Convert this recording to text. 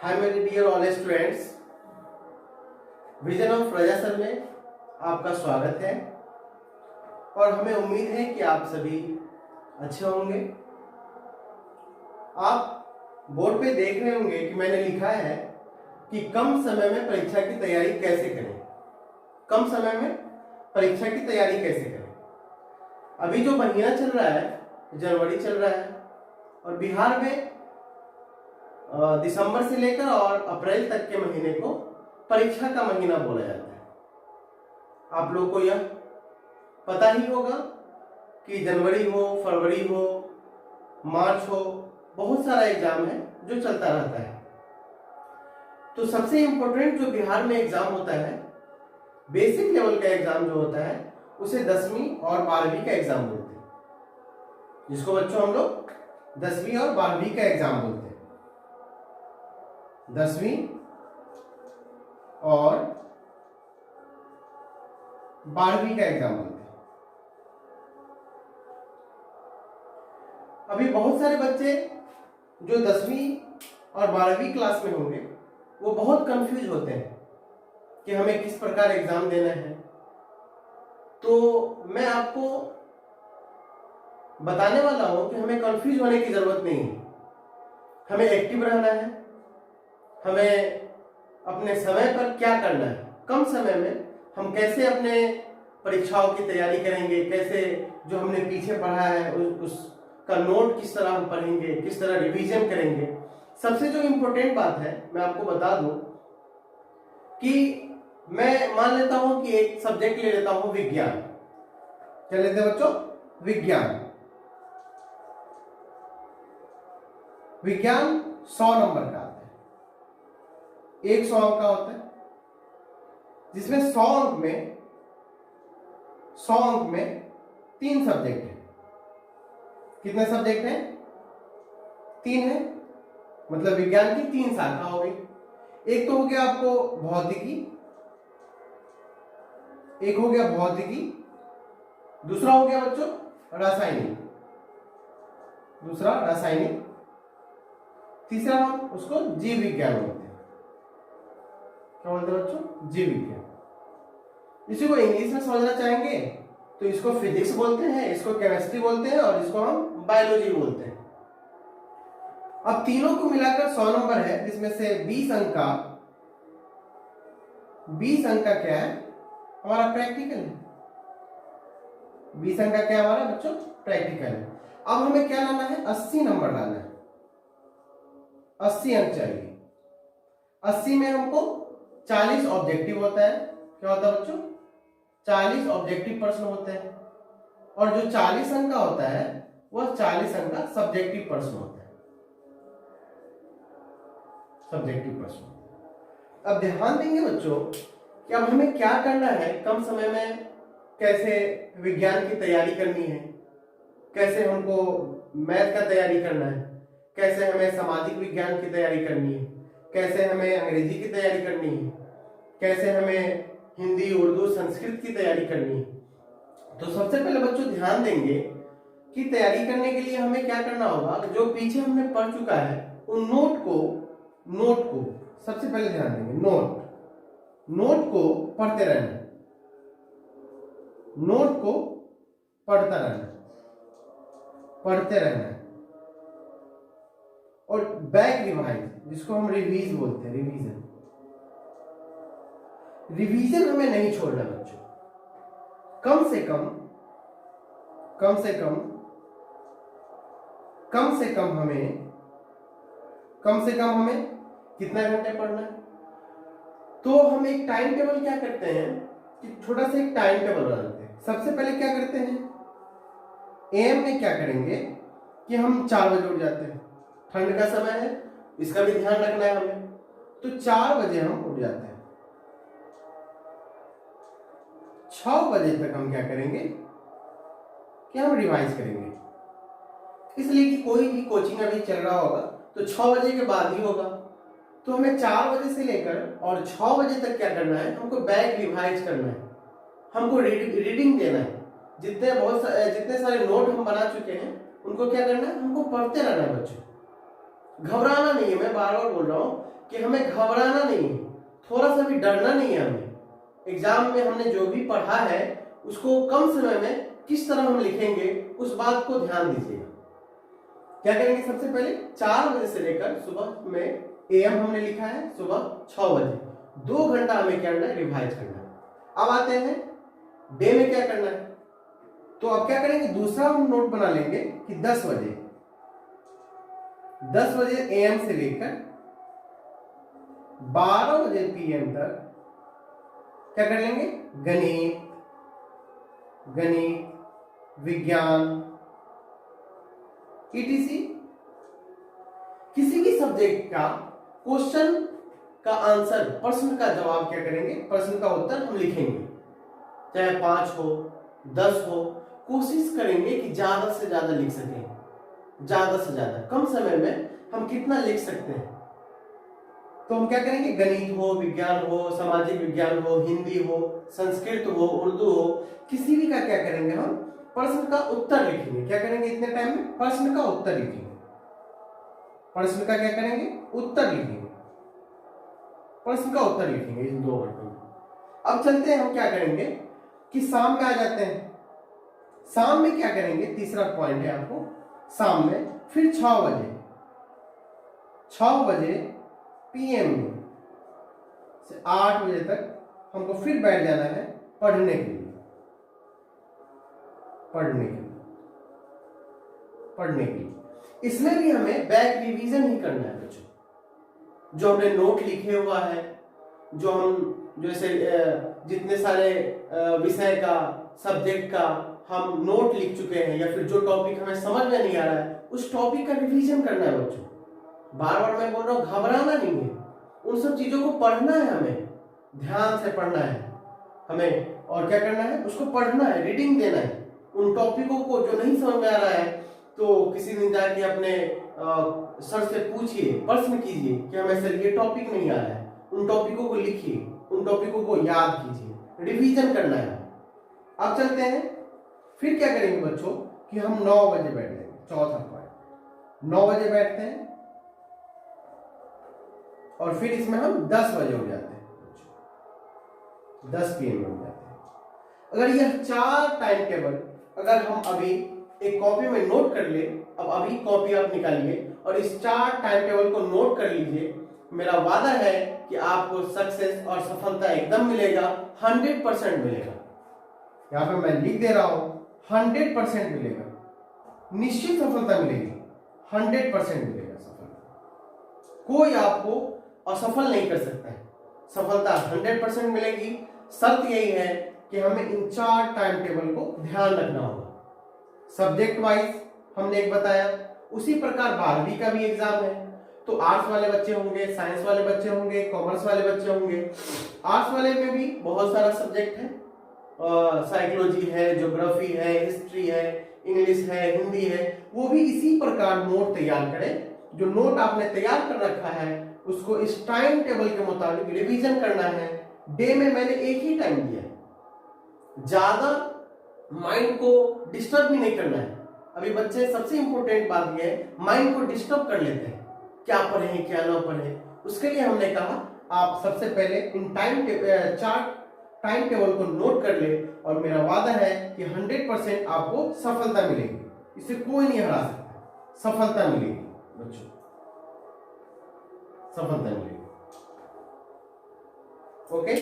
हाय मेरे dear all students, vision of Raza sir में आपका स्वागत है और हमें उम्मीद है कि आप सभी अच्छे होंगे। आप बोर्ड पे देख रहे होंगे कि मैंने लिखा है कि कम समय में परीक्षा की तैयारी कैसे करें। कम समय में परीक्षा की तैयारी कैसे करें। अभी जो महीना चल रहा है, जनवरी चल रहा है और बिहार में दिसंबर से लेकर और अप्रैल तक के महीने को परीक्षा का महीना बोला जाता है। आप लोगों को यह पता ही होगा कि जनवरी हो, फरवरी हो, मार्च हो, बहुत सारा एग्जाम है जो चलता रहता है। तो सबसे इंपॉर्टेंट जो बिहार में एग्जाम होता है, बेसिक लेवल का एग्जाम जो होता है, उसे 10वीं और 12वीं का एग्जाम बोलते हैं, जिसको बच्चों हम लोग 10वीं और 12वीं का एग्जाम बोलते हैं। 10वीं और 12वीं का एग्जाम बोलते हैं। अभी बहुत सारे बच्चे जो 10वीं और 12वीं क्लास में होंगे वो बहुत कंफ्यूज होते हैं कि हमें किस प्रकार एग्जाम देना है। तो मैं आपको बताने वाला हूं कि हमें कंफ्यूज होने की जरूरत नहीं है। हमें एक्टिव रहना है, हमें अपने समय पर क्या करना है, कम समय में हम कैसे अपने परीक्षाओं की तैयारी करेंगे, कैसे जो हमने पीछे पढ़ा है उसका नोट किस तरह हम पढ़ेंगे, किस तरह रिवीजन करेंगे। सबसे जो इम्पोर्टेंट बात है मैं आपको बता दूं कि मैं मान लेता हूं कि एक सब्जेक्ट ले लेता हूं विज्ञान। क्या लेते हैं बच्चों? विज्ञान। विज्ञान 100 नंबर का आता है, 100 अंक का होता है, जिसमें 100 अंक में 3 सब्जेक्ट है। कितने सब्जेक्ट हैं? 3 है, मतलब विज्ञान की 3 शाखा हो गई। एक तो हो गया आपको भौतिकी, एक हो गया भौतिकी, दूसरा हो गया बच्चों रासायनिक, दूसरा रासायनिक, तीसरा हम उसको जीव विज्ञान बोलते हैं। क्या बोलते हैं बच्चों? जीव विज्ञान। इसी को इंग्लिश में समझना चाहेंगे तो इसको फिजिक्स बोलते हैं, इसको केमिस्ट्री बोलते हैं और इसको हम बायोलॉजी बोलते हैं। अब तीनों को मिलाकर 100 नंबर है, जिसमें से 20 अंक का क्या है? हमारा प्रैक्टिकल है। 20 अंक का क्या हमारा बच्चों? प्रैक्टिकल है। अब हमें क्या लाना है? 80 नंबर लाना है। 80 अंक चाहिए। 80 में हमको 40 ऑब्जेक्टिव होता है। क्या होता है बच्चों? 40 ऑब्जेक्टिव प्रश्न होते हैं और जो 40 अंक का होता है वह 40 अंक का सब्जेक्टिव प्रश्न होता है। सब्जेक्टिव प्रश्न। अब ध्यान देंगे बच्चों कि अब हमें क्या करना है, कम समय में कैसे विज्ञान की तैयारी करनी है, कैसे हमको मैथ का तैयारी करना है, कैसे हमें सामाजिक विज्ञान की तैयारी करनी है, कैसे हमें अंग्रेजी की तैयारी करनी है, कैसे हमें हिंदी, उर्दू, संस्कृत की तैयारी करनी है। तो सबसे पहले बच्चों ध्यान देंगे कि तैयारी करने के लिए हमें क्या करना होगा। जो पीछे हमने पढ़ चुका है उन नोट को सबसे पहले ध्यान देंगे। नोट को पढ़ते रहना, नोट को पढ़ते रहना और बैक रिवाइज, जिसको हम रिवीज बोलते हैं, रिवीजन हमें नहीं छोड़ना बच्चों। कम से कम हमें कितना घंटे पढ़ना है। तो हम एक टाइम टेबल क्या करते हैं कि छोटा सा एक टाइम टेबल बनाते हैं। सबसे पहले क्या करते हैं, एएम में क्या करेंगे कि हम 4 बजे उठ जाते हैं। ठंड का समय है, इसका भी ध्यान रखना है हमें। तो 4 बजे हम उठ जाते हैं। 6 बजे तक हम क्या करेंगे कि हम रिवाइज करेंगे, इसलिए कि कोई भी कोचिंग अभी चल रहा होगा तो 6 बजे के बाद ही होगा। तो हमें 4 बजे से लेकर और 6 बजे तक क्या करना है, हमको बैक रिवाइज करना है, हमको रीडिंग देना है। जितने सारे नोट हम बना चुके हैं उनको क्या करना है, हमको पढ़ते रहना है बच्चों। घबराना नहीं है, मैं बार बार बोल रहा हूं कि हमें घबराना नहीं है, थोड़ा सा भी डरना नहीं है। हमें एग्जाम में हमने जो भी पढ़ा है उसको कम समय में किस तरह हम लिखेंगे उस बात को ध्यान दीजिएगा। क्या करेंगे, सबसे पहले 4 बजे से लेकर सुबह में AM हमने लिखा है सुबह 6 बजे, 2 घंटा हमें क्या करना है, रिवाइज करना है। अब आते हैं डे में क्या करना है। तो अब क्या करेंगे, दूसरा हम नोट बना लेंगे कि 10 बजे AM से लेकर 12 बजे PM तक क्या कर लेंगे, गणित, विज्ञान, ETC किसी भी सब्जेक्ट का क्वेश्चन का आंसर, प्रश्न का जवाब क्या करेंगे, प्रश्न का उत्तर हम लिखेंगे, चाहे 5 हो 10 हो, कोशिश करेंगे कि ज्यादा से ज्यादा लिख सकें, ज्यादा से ज्यादा कम समय में हम कितना लिख सकते हैं। तो हम क्या करेंगे, गणित हो, विज्ञान हो, सामाजिक विज्ञान हो, हिंदी हो, संस्कृत हो, उर्दू हो, किसी भी का क्या करेंगे, हम प्रश्न का उत्तर लिखेंगे। क्या करेंगे, इतने टाइम में प्रश्न का उत्तर लिखेंगे, प्रश्न का क्या करेंगे, उत्तर लिखेंगे, प्रश्न का उत्तर लिखेंगे इन 2 घंटों में। अब चलते हैं, हम क्या करेंगे कि शाम में आ जाते हैं। शाम में क्या करेंगे, तीसरा पॉइंट है आपको, शाम में फिर 6 बजे PM में से 8 बजे तक हमको फिर बैठ जाना है पढ़ने के लिए, इसमें भी हमें बैक रिवीजन ही करना है बच्चों। जो हमने नोट लिखे हुआ है, जो हम जैसे जितने सारे विषय का, सब्जेक्ट का हम नोट लिख चुके हैं, या फिर जो टॉपिक हमें समझ में नहीं आ रहा है उस टॉपिक का रिवीजन करना है बच्चों। बार बार मैं बोल रहा हूँ, घबराना नहीं है, उन सब चीजों को पढ़ना है, हमें ध्यान से पढ़ना है हमें, और क्या करना है, उसको पढ़ना है, रीडिंग देना है। उन टॉपिकों को जो नहीं समझ में आ रहा है तो किसी दिन जाके अपने सर से पूछिए, प्रश्न कीजिए कि हमें सर ये टॉपिक नहीं आ रहा है, उन टॉपिकों को लिखिए, उन टॉपिकों को याद कीजिए, रिवीजन करना है। अब चलते हैं, फिर क्या करेंगे बच्चों कि हम 9 बजे बैठ जाएंगे, चौथा पॉइंट, 9 बजे बैठते हैं और फिर इसमें हम 10 बजे हो जाते हैं, 10 PM हो जाते हैं। अगर यह 4 टाइम टेबल अगर हम अभी एक कॉपी में नोट कर ले, अब अभी कॉपी आप निकालिए और इस 4 टाइम टेबल को नोट कर लीजिए, मेरा वादा है कि आपको सक्सेस और सफलता एकदम मिलेगा, 100% मिलेगा। यहाँ पे मैं लिख दे रहा हूं, 100% मिलेगा, निश्चित सफलता मिलेगी, 100% मिलेगा सफलता। कोई आपको असफल नहीं कर सकता है, सफलता 100% मिलेगी। शर्त यही है कि हमें इन 4 टाइम टेबल को ध्यान रखना होगा। सब्जेक्ट वाइज हमने एक बताया, उसी प्रकार 12वीं का भी एग्जाम है, तो आर्ट्स वाले बच्चे होंगे, साइंस वाले बच्चे होंगे, कॉमर्स वाले बच्चे होंगे। आर्ट्स वाले में भी बहुत सारा सब्जेक्ट है, साइकोलॉजी है, ज्योग्राफी है, हिस्ट्री है, इंग्लिश है, हिंदी है, वो भी इसी प्रकार नोट तैयार करें। जो नोट आपने तैयार कर रखा है उसको इस टाइम टेबल के मुताबिक रिवीजन करना है। डे में मैंने एक ही टाइम दिया है, ज्यादा माइंड को डिस्टर्ब भी नहीं करना है। अभी बच्चे, सबसे इंपॉर्टेंट बात यह है, माइंड को डिस्टर्ब कर लेते हैं, क्या पढ़ें क्या ना पढ़ें। उसके लिए हमने कहा आप सबसे पहले इन 4 टाइम टेबल को नोट कर ले, और मेरा वादा है कि 100% आपको सफलता मिलेगी, इसे कोई नहीं हरा सकता, सफलता मिलेगी बच्चों, सफलता मिलेगी। ओके।